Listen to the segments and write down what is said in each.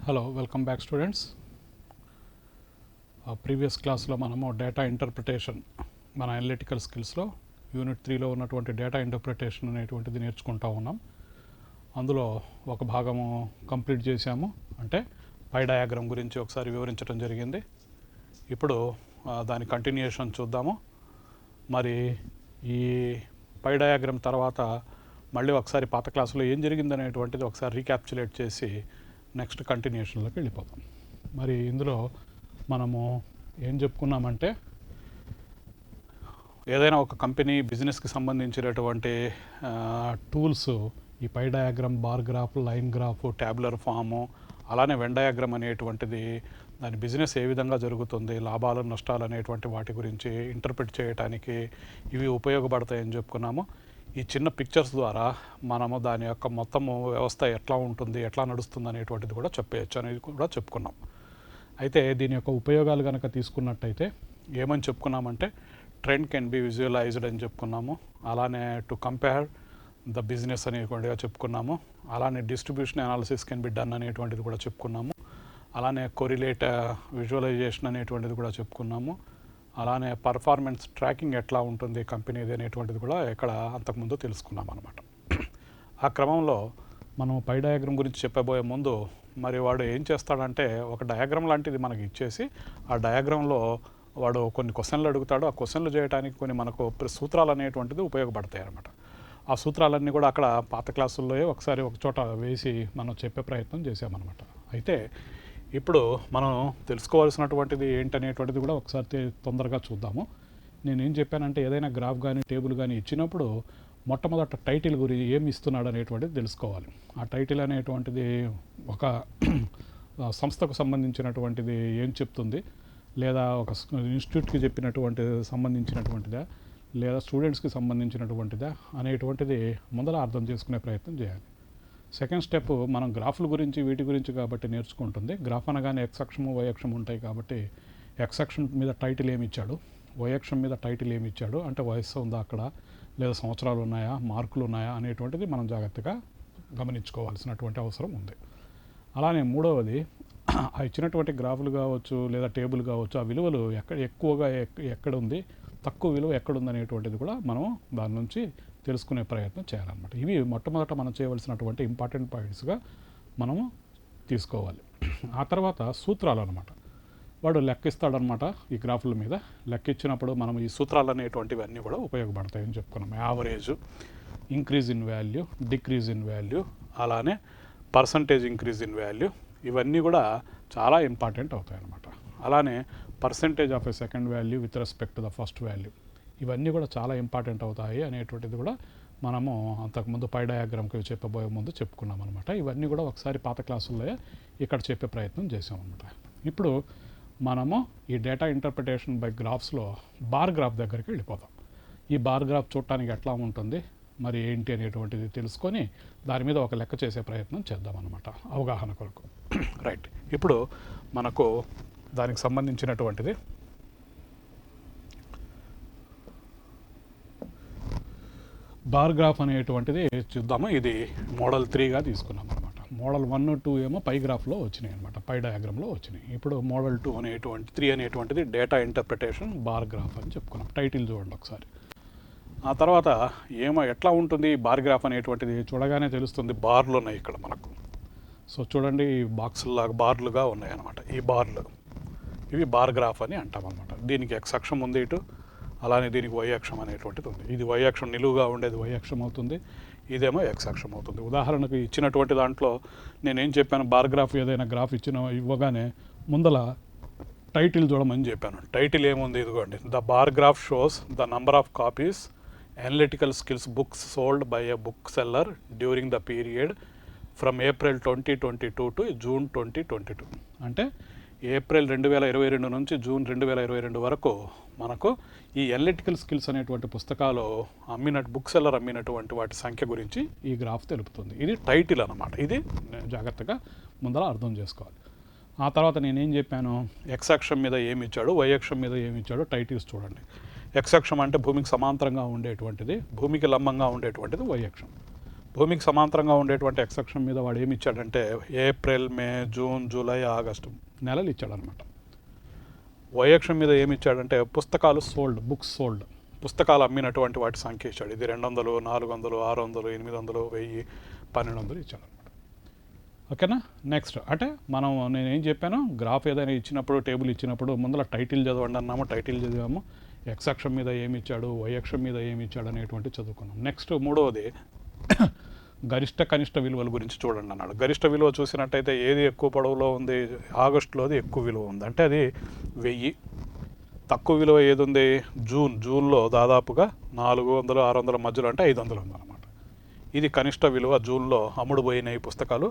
Hello welcome back students. Previous క్లాస్లో మనము data interpretation మన అనలిటికల్ స్కిల్స్లో యూనిట్ 3లో ఉన్నటువంటి డేటా ఇంటర్ప్రిటేషన్ అనేటువంటిది నేర్చుకుంటూ ఉన్నాం. అందులో ఒక భాగము కంప్లీట్ చేశాము, అంటే పై డయాగ్రామ్ గురించి ఒకసారి వివరించడం జరిగింది. ఇప్పుడు దాని కంటిన్యూషన్ చూద్దాము. మరి ఈ పై డయాగ్రామ్ తర్వాత మళ్ళీ ఒకసారి పాత క్లాసులో ఏం జరిగిందనేటువంటిది ఒకసారి రీక్యాప్చులేట్ చేసి నెక్స్ట్ కంటిన్యూషన్లోకి వెళ్ళిపోతాం. మరి ఇందులో మనము ఏం చెప్పుకున్నామంటే, ఏదైనా ఒక కంపెనీ బిజినెస్కి సంబంధించినటువంటి టూల్స్ ఈ pie diagram, bar graph, line graph, tabular form, అలానే వెన్ డయాగ్రామ్ అనేటువంటిది దాని బిజినెస్ ఏ విధంగా జరుగుతుంది, లాభాలు నష్టాలు అనేటువంటి వాటి గురించి ఇంటర్ప్రిట్ చేయడానికి ఇవి ఉపయోగపడతాయని చెప్పుకున్నాము. ఈ చిన్న పిక్చర్స్ ద్వారా మనము దాని యొక్క మొత్తము వ్యవస్థ ఎట్లా ఉంటుంది, ఎట్లా నడుస్తుంది అనేటువంటిది కూడా చెప్పేయచ్చు అనేది కూడా చెప్పుకున్నాం. అయితే దీని యొక్క ఉపయోగాలు కనుక తీసుకున్నట్టయితే ఏమని చెప్పుకున్నామంటే, ట్రెండ్ కెన్ బి విజువలైజ్డ్ అని చెప్పుకున్నాము. అలానే టు కంపేర్ ద బిజినెస్ అనేటువంటిగా చెప్పుకున్నాము. అలానే distribution analysis can be done అనేటువంటిది కూడా చెప్పుకున్నాము. అలానే కొరిలేట్ విజువలైజేషన్ అనేటువంటిది కూడా చెప్పుకున్నాము. అలానే పర్ఫార్మెన్స్ ట్రాకింగ్ ఎట్లా ఉంటుంది కంపెనీది అనేటువంటిది కూడా ఇక్కడ అంతకుముందు తెలుసుకున్నాం అనమాట. ఆ క్రమంలో మనం పై డయాగ్రామ్ గురించి చెప్పబోయే ముందు మరి వాడు ఏం చేస్తాడంటే, ఒక డయాగ్రామ్ లాంటిది మనకి ఇచ్చేసి ఆ డయాగ్రామ్లో వాడు కొన్ని క్వశ్చన్లు అడుగుతాడు. ఆ క్వశ్చన్లు చేయడానికి కొన్ని మనకు సూత్రాలు అనేటువంటిది ఉపయోగపడతాయి అన్నమాట. ఆ సూత్రాలన్నీ కూడా అక్కడ పాత క్లాసుల్లో ఒకసారి ఒక చోట వేసి మనం చెప్పే ప్రయత్నం చేసామన్నమాట. అయితే ఇప్పుడు మనం తెలుసుకోవాల్సినటువంటిది ఏంటనేటువంటిది కూడా ఒకసారి తొందరగా చూద్దాము. నేనేం చెప్పానంటే, ఏదైనా గ్రాఫ్ కానీ టేబుల్ కానీ ఇచ్చినప్పుడు మొట్టమొదట టైటిల్ గురించి ఏమి ఇస్తున్నాడు అనేటువంటిది తెలుసుకోవాలి. ఆ టైటిల్ అనేటువంటిది ఒక సంస్థకు సంబంధించినటువంటిది ఏం చెప్తుంది, లేదా ఒక ఇన్స్టిట్యూట్కి చెప్పినటువంటి సంబంధించినటువంటిదా, లేదా స్టూడెంట్స్కి సంబంధించినటువంటిదా అనేటువంటిది ముందర అర్థం చేసుకునే ప్రయత్నం చేయాలి. సెకండ్ స్టెప్, మనం గ్రాఫ్ల గురించి వీటి గురించి కాబట్టి నేర్చుకుంటుంది. గ్రాఫ్ అనగానే ఎక్స్ అక్షము వై అక్షం ఉంటాయి కాబట్టి ఎక్స్ అక్షం మీద టైటిల్ ఏమి ఇచ్చాడు, వై అక్షం మీద టైటిల్ ఏమి ఇచ్చాడు, అంటే వయస్సు ఉందా అక్కడ, లేదా సంవత్సరాలు ఉన్నాయా, మార్కులు ఉన్నాయా అనేటువంటిది మనం జాగ్రత్తగా గమనించుకోవాల్సినటువంటి అవసరం ఉంది. అలానే మూడవది, ఆ ఇచ్చినటువంటి గ్రాఫులు కావచ్చు లేదా టేబుల్ కావచ్చు, ఆ విలువలు ఎక్కువగా ఎక్కడ ఉంది, తక్కువ విలువ ఎక్కడుంది అనేటువంటిది కూడా మనం దాని నుంచి తెలుసుకునే ప్రయత్నం చేయాలన్నమాట. ఇవి మొట్టమొదట మనం చేయవలసినటువంటి ఇంపార్టెంట్ పాయింట్స్గా మనము తీసుకోవాలి. ఆ తర్వాత సూత్రాలు అనమాట. వాడు లెక్కిస్తాడనమాట ఈ గ్రాఫుల మీద. లెక్కించినప్పుడు మనం ఈ సూత్రాలు అనేటువంటివన్నీ కూడా ఉపయోగపడతాయని చెప్పుకున్నాం. Average, increase in value, decrease in value, అలానే పర్సంటేజ్ ఇంక్రీజ్ ఇన్ వాల్యూ, ఇవన్నీ కూడా చాలా ఇంపార్టెంట్ అవుతాయి అన్నమాట. అలానే percentage of a second value with respect to the first value, ఇవన్నీ కూడా చాలా ఇంపార్టెంట్ అవుతాయి అనేటువంటిది కూడా మనము అంతకుముందు పై డయాగ్రామ్కి చెప్పబోయే ముందు చెప్పుకున్నాం అనమాట. ఇవన్నీ కూడా ఒకసారి పాత క్లాసుల్లో ఇక్కడ చెప్పే ప్రయత్నం చేసామన్నమాట. ఇప్పుడు మనము ఈ డేటా ఇంటర్ప్రిటేషన్ బై గ్రాఫ్స్లో బార్ గ్రాఫ్ దగ్గరికి వెళ్ళిపోతాం. ఈ బార్ గ్రాఫ్ చూడటానికి ఎట్లా ఉంటుంది, మరి ఏంటి అనేటువంటిది తెలుసుకొని దాని మీద ఒక లెక్క చేసే ప్రయత్నం చేద్దామన్నమాట, అవగాహన కొరకు. రైట్, ఇప్పుడు మనకు దానికి సంబంధించినటువంటిది బార్ గ్రాఫ్ అనేటువంటిది చూద్దాము. ఇది మోడల్ 3గా తీసుకున్నాం అనమాట. మోడల్ 1, 2 ఏమో పై గ్రాఫ్లో వచ్చినాయి అనమాట, పై డయాగ్రామ్లో వచ్చినాయి. ఇప్పుడు మోడల్ 2 అనేటువంటి 3 అనేటువంటిది డేటా ఇంటర్ప్రిటేషన్ బార్ గ్రాఫ్ అని చెప్పుకున్నాం. టైటిల్ చూడండి ఒకసారి. ఆ తర్వాత ఎట్లా ఉంటుంది బార్ గ్రాఫ్ అనేటువంటిది చూడగానే తెలుస్తుంది. బార్లు ఉన్నాయి ఇక్కడ మనకు. సో చూడండి, ఈ బాక్సుల్లాగా బార్లుగా ఉన్నాయి అనమాట. ఈ బార్లు ఇవి బార్ గ్రాఫ్ అని అంటాం అనమాట. దీనికి ఎక్స్ అక్షం ఉంది ఇటు, అలానే దీనికి వై అక్షం అనేటువంటిది ఉంది. ఇది వై అక్షం నిలువుగా ఉండేది వై అక్షం అవుతుంది, ఇదేమో ఎక్స్ అక్షం అవుతుంది. ఉదాహరణకు ఇచ్చినటువంటి దాంట్లో నేనేం చెప్పాను, బార్ గ్రాఫ్ ఏదైనా గ్రాఫ్ ఇవ్వగానే ముందల టైటిల్ చూడమని చెప్పాను. టైటిల్ ఏముంది, ఇదిగోండి, the bar graph shows the number of copies analytical skills books sold by a book seller during the period from April 2022 to June 2022. అంటే ఏప్రిల్ 2022 నుంచి జూన్ 2022 వరకు మనకు ఈ అనలిటికల్ స్కిల్స్ అనేటువంటి పుస్తకాలు బుక్ సెల్లర్ అమ్మినటువంటి వాటి సంఖ్య గురించి ఈ గ్రాఫ్ తెలుపుతుంది. ఇది టైటిల్ అన్నమాట. ఇది జాగ్రత్తగా ముందర అర్థం చేసుకోవాలి. ఆ తర్వాత నేనేం చెప్పాను, ఎక్స్ అక్షం మీద ఏమి ఇచ్చాడు, వై అక్షం మీద ఏమి ఇచ్చాడు, టైటిల్స్ చూడండి. ఎక్స్ అక్షం అంటే భూమికి సమాంతరంగా ఉండేటువంటిది, భూమికి లంబంగా ఉండేటువంటిది వై అక్షం. భూమికి సమాంతరంగా ఉండేటువంటి ఎక్స్ అక్షం మీద వాడు ఏమి ఇచ్చాడంటే ఏప్రిల్, మే, జూన్, జూలై, ఆగస్టు నెలలు ఇచ్చాడనమాట. వై అక్షం మీద ఏమి ఇచ్చాడంటే పుస్తకాలు సోల్డ్, బుక్స్ సోల్డ్, పుస్తకాలు అమ్మినటువంటి వాటి సంఖ్య ఇచ్చాడు. ఇది 200, 400, 600, 800, 1000, 1200 ఇచ్చాడు అనమాట. ఓకేనా. నెక్స్ట్ అంటే నేనేం చెప్పాను, గ్రాఫ్ ఏదైనా ఇచ్చినప్పుడు, టేబుల్ ఇచ్చినప్పుడు ముందర టైటిల్ చదవండి అన్నాము, టైటిల్ చదివాము. ఎక్స్ అక్షం మీద ఏమి ఇచ్చాడు, వై అక్షం మీద ఏమి ఇచ్చాడు అనేటువంటి చదువుకున్నాం. నెక్స్ట్ మూడవది గరిష్ట కనిష్ట విలువల గురించి చూడండి అన్నాడు. గరిష్ట విలువ చూసినట్టయితే ఏది ఎక్కువ పొడవులో ఉంది, ఆగస్టులోది ఎక్కువ విలువ ఉంది, అంటే అది 1000. తక్కువ విలువ ఏది ఉంది, జూన్లో దాదాపుగా 400, 600 మధ్యలో, అంటే 500 ఉందన్నమాట. ఇది కనిష్ట విలువ. జూన్లో అమ్ముడుపోయినాయి పుస్తకాలు,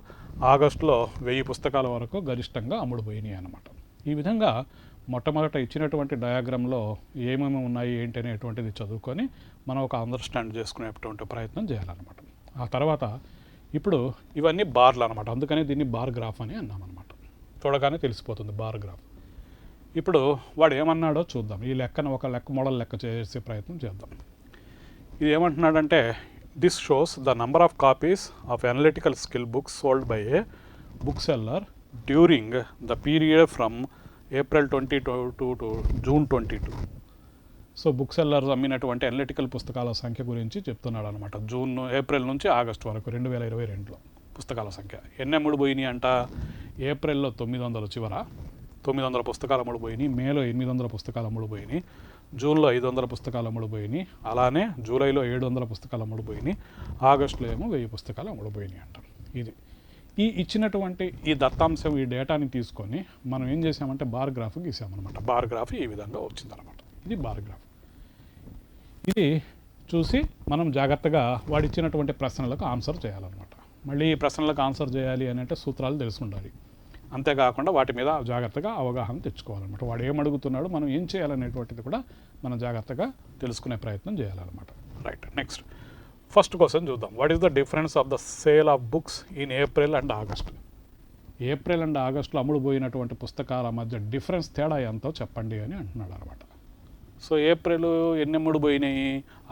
ఆగస్టులో 1000 పుస్తకాల వరకు గరిష్టంగా అమ్ముడుపోయినాయి అన్నమాట. ఈ విధంగా మొట్టమొదట ఇచ్చినటువంటి డయాగ్రామ్లో ఏమేమి ఉన్నాయి ఏంటి అనేటువంటిది చదువుకొని మనం ఒక అండర్స్టాండ్ చేసుకునేటువంటి ప్రయత్నం చేయాలన్నమాట. ఆ తర్వాత ఇప్పుడు ఇవన్నీ బార్లు అనమాట, అందుకని దీన్ని బార్ గ్రాఫ్ అని అన్నామన్నమాట. చూడగానే తెలిసిపోతుంది బార్ గ్రాఫ్. ఇప్పుడు వాడు ఏమన్నాడో చూద్దాం. ఈ లెక్కను ఒక మోడల్ లెక్క చేసే ప్రయత్నం చేద్దాం. ఇది ఏమంటున్నాడంటే, this shows the number of copies of analytical skill books sold by a book seller during the period from April 22 to June 22. So book sellers అమ్మినటువంటి అనలిటికల్ పుస్తకాల సంఖ్య గురించి చెప్తున్నాడు అనమాట. ఏప్రిల్ నుంచి ఆగస్టు వరకు 2022లో పుస్తకాల సంఖ్య ఎన్ని అమ్ముడుపోయినాయి అంట. ఏప్రిల్లో 900 చివర 900 పుస్తకాలు అమ్ముడుపోయినాయి, మేలో 800 పుస్తకాలు అమ్ముడుపోయినాయి, జూన్లో 500 పుస్తకాలు అమ్ముడుపోయినాయి, అలానే జూలైలో 700 పుస్తకాలు అమ్ముడుపోయినాయి, ఆగస్టులో ఏమో 1000 పుస్తకాలు అమ్ముడుపోయినాయి అంటారు. ఇది ఈ ఇచ్చినటువంటి ఈ దత్తాంశం, ఈ డేటాని తీసుకొని మనం ఏం చేసామంటే బార్ గ్రాఫ్ గీసామన్నమాట. బార్ గ్రాఫ్ ఈ విధంగా వచ్చిందనమాట. ఇది బార్ గ్రాఫ్. ఇది చూసి మనం జాగ్రత్తగా వాడిచ్చినటువంటి ప్రశ్నలకు ఆన్సర్ చేయాలన్నమాట. మళ్ళీ ఈ ప్రశ్నలకు ఆన్సర్ చేయాలి అని అంటే సూత్రాలు తెలిసి ఉండాలి. అంతేకాకుండా వాటి మీద జాగ్రత్తగా అవగాహన తెచ్చుకోవాలన్నమాట. వాడు ఏం అడుగుతున్నాడు, మనం ఏం చేయాలనేటువంటిది కూడా మనం జాగ్రత్తగా తెలుసుకునే ప్రయత్నం చేయాలన్నమాట. రైట్. నెక్స్ట్ ఫస్ట్ క్వశ్చన్ చూద్దాం. What is the difference of the sale of books in April and August? April and ఆగస్టులో అమ్ముడుపోయినటువంటి పుస్తకాల మధ్య డిఫరెన్స్, తేడా ఎంతో చెప్పండి అని అంటున్నాడు అనమాట. సో ఏప్రిల్ ఎన్ని అమ్ముడుపోయినాయి,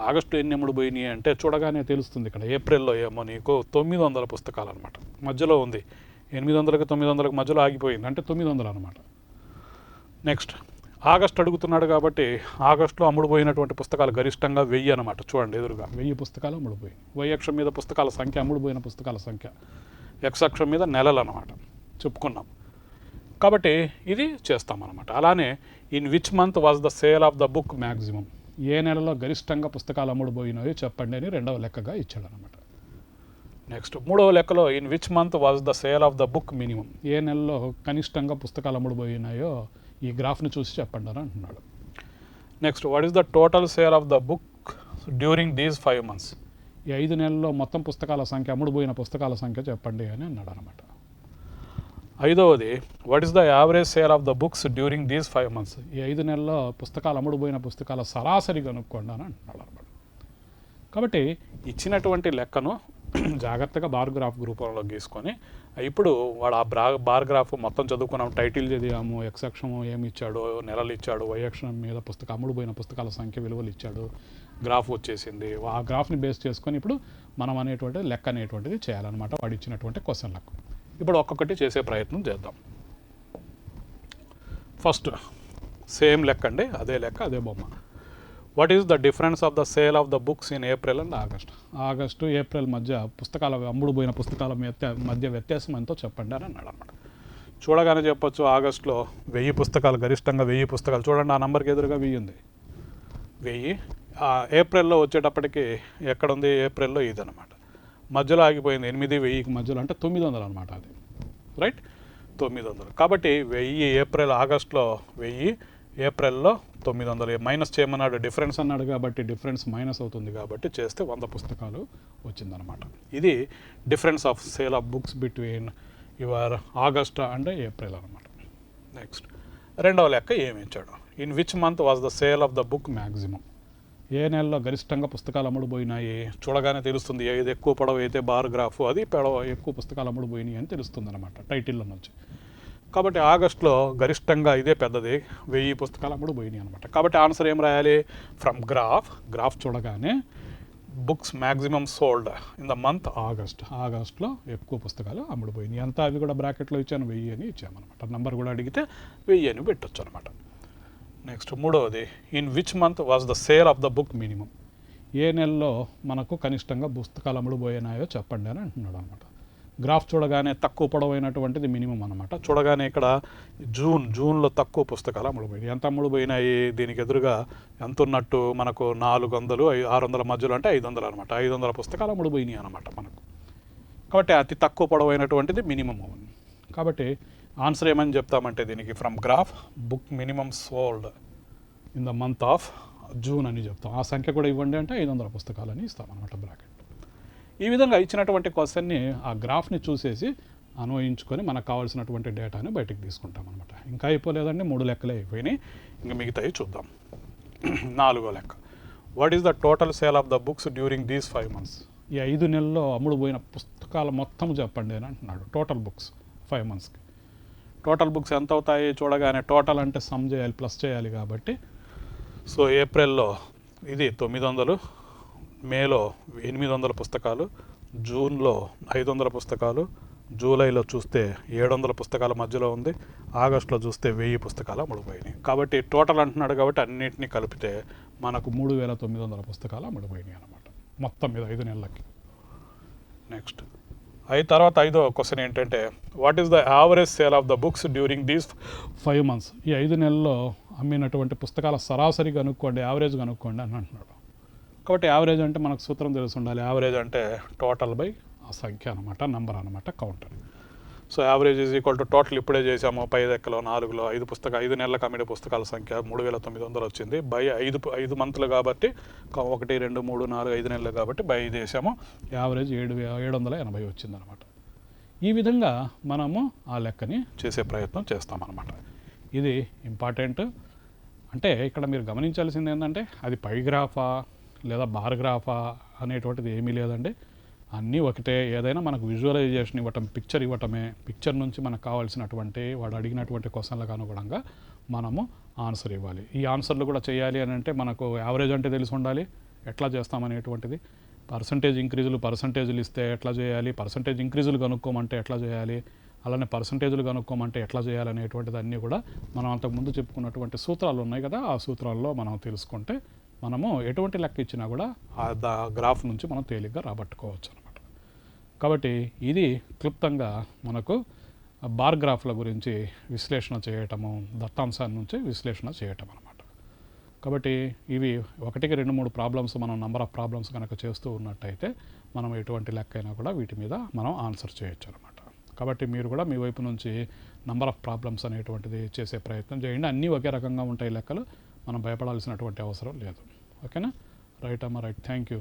ఆగస్టు ఎన్ని అమ్ముడుపోయినాయి అంటే చూడగానే తెలుస్తుంది. ఇక్కడ ఏప్రిల్లో ఏమో నీకు 900 పుస్తకాలు అనమాట, మధ్యలో ఉంది 800కి 900కి మధ్యలో ఆగిపోయింది, అంటే 900 అనమాట. నెక్స్ట్ ఆగస్ట్ అడుగుతున్నాడు కాబట్టి ఆగస్టులో అమ్ముడుపోయినటువంటి పుస్తకాలు గరిష్టంగా 1000 అనమాట. చూడండి ఎదురుగా 1000 పుస్తకాలు అమ్ముడుపోయినాయి. వై అక్షం మీద పుస్తకాల సంఖ్య, అమ్ముడుపోయిన పుస్తకాల సంఖ్య, ఎక్స్ అక్షం మీద నెలలు అనమాట చెప్పుకున్నాం. కాబట్టి ఇది చేస్తామన్నమాట. అలానే in which month was the sale of the book maximum, ఏ నెలలో గరిష్టంగా పుస్తకాలు అమ్ముడుపోయినాయో చెప్పండి అని రెండవ లెక్కగా ఇచ్చాడనమాట. నెక్స్ట్ మూడవ లెక్కలో in which month was the sale of the book minimum, ఏ నెలలో కనిష్టంగా పుస్తకాలు అమ్ముడుపోయినాయో ఈ గ్రాఫ్ని చూసి చెప్పండి అని అంటున్నాడు. Next what is the total sale of the book during these 5 months, ఈ 5 నెలల్లో మొత్తం పుస్తకాల సంఖ్య, అమ్ముడుపోయిన పుస్తకాల సంఖ్య చెప్పండి అని అన్నాడు అనమాట. ఐదవది what is the average sale of the books during these 5 months, ఈ 5 నెలల్లో పుస్తకాలు అమ్ముడుపోయిన పుస్తకాల సరాసరి కనుక్కోండి అని అంటున్నాడు అనమాట. కాబట్టి ఇచ్చినటువంటి లెక్కను జాగ్రత్తగా బార్ గ్రాఫ్ రూపంలో గీసుకొని ఇప్పుడు వాడు ఆ బార్ గ్రాఫ్ మొత్తం చదువుకున్నాం, టైటిల్ చదివాము, ఎక్స్ అక్షము ఏమి ఇచ్చాడో నెలలు ఇచ్చాడు, వై అక్షరం మీద అమ్ముడుపోయిన పుస్తకాల సంఖ్య విలువలు ఇచ్చాడు, గ్రాఫ్ వచ్చేసింది. ఆ గ్రాఫ్ని బేస్ చేసుకొని ఇప్పుడు మనం అనేటువంటిది లెక్క అనేటువంటిది చేయాలన్నమాట, వాడు ఇచ్చినటువంటి క్వశ్చన్లకు. ఇప్పుడు ఒక్కొక్కటి చేసే ప్రయత్నం చేద్దాం. ఫస్ట్ సేమ్ లెక్క అండి, అదే లెక్క అదే బొమ్మ. What is the difference of the sale of the books in April and August, August April మధ్య పుస్తకాల అమ్ముడుపోయిన పుస్తకాల మధ్య వ్యత్యాసం ఎంతో చెప్పండి అని అన్నాడు అనమాట. చూడగానే చెప్పొచ్చు ఆగస్టులో 1000 పుస్తకాలు, గరిష్టంగా 1000 పుస్తకాలు. చూడండి ఆ నెంబర్కి ఎదురుగా 1000 ఉంది, 1000. ఏప్రిల్లో వచ్చేటప్పటికి ఎక్కడుంది, ఏప్రిల్లో ఇది అనమాట, మధ్యలో ఆగిపోయింది 8, 1000కి మధ్యలో, అంటే 900 అనమాట అది. రైట్, 900. కాబట్టి 1000 ఏప్రిల్, ఆగస్టులో 1000, ఏప్రిల్లో 900. మైనస్ చేయమన్నాడు, డిఫరెన్స్ అన్నాడు కాబట్టి డిఫరెన్స్ మైనస్ అవుతుంది కాబట్టి చేస్తే 100 పుస్తకాలు వచ్చిందనమాట. ఇది difference of sale of books between your August and April అనమాట. నెక్స్ట్ రెండవ లెక్క ఏమి ఇచ్చాడు, in which month was the sale of the book maximum, ఏ నెలలో గరిష్టంగా పుస్తకాలు అమ్ముడుపోయినాయి. చూడగానే తెలుస్తుంది, ఏది ఎక్కువ పొడవు అయితే బార్ గ్రాఫ్, అది ఎక్కువ పుస్తకాలు అమ్ముడుపోయినాయి అని తెలుస్తుంది అనమాట టైటిల్లో నుంచి. కాబట్టి ఆగస్టులో గరిష్టంగా ఇదే పెద్దది, 1000 పుస్తకాలు అమ్ముడుపోయినాయి అనమాట. కాబట్టి ఆన్సర్ ఏం రాయాలి, ఫ్రమ్ గ్రాఫ్ చూడగానే books maximum sold in the month ఆగస్ట్లో ఎక్కువ పుస్తకాలు అమ్ముడుపోయినాయి. అంతా అవి కూడా బ్రాకెట్లో ఇచ్చాను, 1000 అని ఇచ్చామన్నమాట. నంబర్ కూడా అడిగితే 1000 అని పెట్టచ్చు అనమాట. నెక్స్ట్ మూడవది, in which month was the sale of the book minimum. ఏ నెలలో మనకు కనిష్టంగా పుస్తకాలు అమ్ముడుపోయినాయో చెప్పండి అని అంటున్నాడు అనమాట. గ్రాఫ్ చూడగానే తక్కువ పొడవైనటువంటిది మినిమం అనమాట. చూడగానే ఇక్కడ జూన్లో తక్కువ పుస్తకాలు అమ్ముడుపోయినాయి. ఎంత అమ్ముడుపోయినాయి, దీనికి ఎదురుగా ఎంత ఉన్నట్టు మనకు 400, 600 మధ్యలో అంటే 500 అనమాట. 500 పుస్తకాలు అమ్ముడుపోయినాయి అనమాట మనకు. కాబట్టి అతి తక్కువ పొడవైనటువంటిది మినిమం. కాబట్టి ఆన్సర్ ఏమని చెప్తామంటే దీనికి from graph book minimum sold in the month of June అని చెప్తాం. ఆ సంఖ్య కూడా ఇవ్వండి అంటే 500 పుస్తకాలని ఇస్తామన్నమాట బ్రాకెట్. ఈ విధంగా ఇచ్చినటువంటి క్వశ్చన్ని ఆ గ్రాఫ్ని చూసేసి అన్వయించుకొని మనకు కావాల్సినటువంటి డేటాని బయటికి తీసుకుంటాం అనమాట. ఇంకా అయిపోలేదండి, 3 లెక్కలే అయిపోయినాయి. ఇంకా మిగతాయి చూద్దాం. 4వ లెక్క, what is the total sale of the books during these 5 months. ఈ 5 నెలల్లో అమ్ముడుపోయిన పుస్తకాల మొత్తం చెప్పండి అని అంటున్నాడు. Total books 5 monthsకి. టోటల్ బుక్స్ ఎంత అవుతాయి చూడగానే, టోటల్ అంటే సమ్ చేయాలి, ప్లస్ చేయాలి కాబట్టి. సో ఏప్రిల్లో ఇది 900, మేలో 800 పుస్తకాలు, జూన్లో 500 పుస్తకాలు, జూలైలో చూస్తే 700 పుస్తకాల మధ్యలో ఉంది, ఆగస్టులో చూస్తే 1000 పుస్తకాలు అమ్ముడుపోయినాయి. కాబట్టి టోటల్ అంటున్నాడు కాబట్టి అన్నింటినీ కలిపితే మనకు 3900 పుస్తకాలు అమ్ముడుపోయినాయి అనమాట మొత్తం మీద 5 నెలలకి. నెక్స్ట్ తర్వాత 5వ క్వశ్చన్ ఏంటంటే, what is the average sale of the books during these 5 months. ఈ 5 నెలల్లో అమ్మినటువంటి పుస్తకాల సరాసరి కనుక్కోండి, యావరేజ్ కనుక్కోండి అని అంటున్నాడు. కాబట్టి యావరేజ్ అంటే మనకు సూత్రం తెలిసి ఉండాలి. యావరేజ్ అంటే టోటల్ బై ఆ సంఖ్య అనమాట, నంబర్ అనమాట, counter. So average is equal to total ఇప్పుడే చేసాము 5 లెక్కలో 4లో 5 నెలలకు అమ్మిన పుస్తకాల సంఖ్య 3900 వచ్చింది. బై 5 months కాబట్టి 1, 2, 3, 4, 5 నెలలు కాబట్టి బై 5 వేసాము, యావరేజ్ 780 వచ్చిందనమాట. ఈ విధంగా మనము ఆ లెక్కని చేసే ప్రయత్నం చేస్తామన్నమాట. ఇది ఇంపార్టెంట్. అంటే ఇక్కడ మీరు గమనించాల్సింది ఏంటంటే, అది పై గ్రాఫా లేదా బార్ గ్రాఫా అనేటువంటిది ఏమీ లేదండి, అన్నీ ఒకటే. ఏదైనా మనకు విజువలైజేషన్ ఇవ్వటం, పిక్చర్ ఇవ్వటమే. పిక్చర్ నుంచి మనకు కావాల్సినటువంటి వాడు అడిగినటువంటి క్వశ్చన్లకు అనుగుణంగా మనము ఆన్సర్ ఇవ్వాలి. ఈ ఆన్సర్లు కూడా చేయాలి అని అంటే మనకు యావరేజ్ అంటే తెలిసి ఉండాలి, ఎట్లా చేస్తామనేటువంటిది. పర్సంటేజీలు ఇస్తే ఎట్లా చేయాలి, పర్సంటేజ్ ఇంక్రీజులు కనుక్కోమంటే ఎట్లా చేయాలి, అలానే పర్సంటేజులు కనుక్కోమంటే ఎట్లా చేయాలనేటువంటిది అన్నీ కూడా మనం అంతకుముందు చెప్పుకున్నటువంటి సూత్రాలు ఉన్నాయి కదా, ఆ సూత్రాల్లో మనం తెలుసుకుంటే మనము ఎటువంటి లెక్క ఇచ్చినా కూడా ఆ గ్రాఫ్ నుంచి మనం తేలిగ్గా రాబట్టుకోవచ్చు అనమాట. కాబట్టి ఇది క్లుప్తంగా మనకు బార్ గ్రాఫ్ల గురించి విశ్లేషణ చేయటము, దత్తాంశాన్ని నుంచి విశ్లేషణ చేయటం అనమాట. కాబట్టి ఇవి 1కి 2, 3 ప్రాబ్లమ్స్ మనం నంబర్ ఆఫ్ ప్రాబ్లమ్స్ కనుక చేస్తూ ఉన్నట్టయితే మనం ఎటువంటి లెక్క అయినా కూడా వీటి మీద మనం ఆన్సర్ చేయొచ్చు అనమాట. కాబట్టి మీరు కూడా మీ వైపు నుంచి నంబర్ ఆఫ్ ప్రాబ్లమ్స్ అనేటువంటిది చేసే ప్రయత్నం చేయండి. అన్నీ ఒకే రకంగా ఉంటాయి లెక్కలు, మనం భయపడాల్సినటువంటి అవసరం లేదు. ఓకేనా? రైట్ అమ్మా, రైట్. Thank you.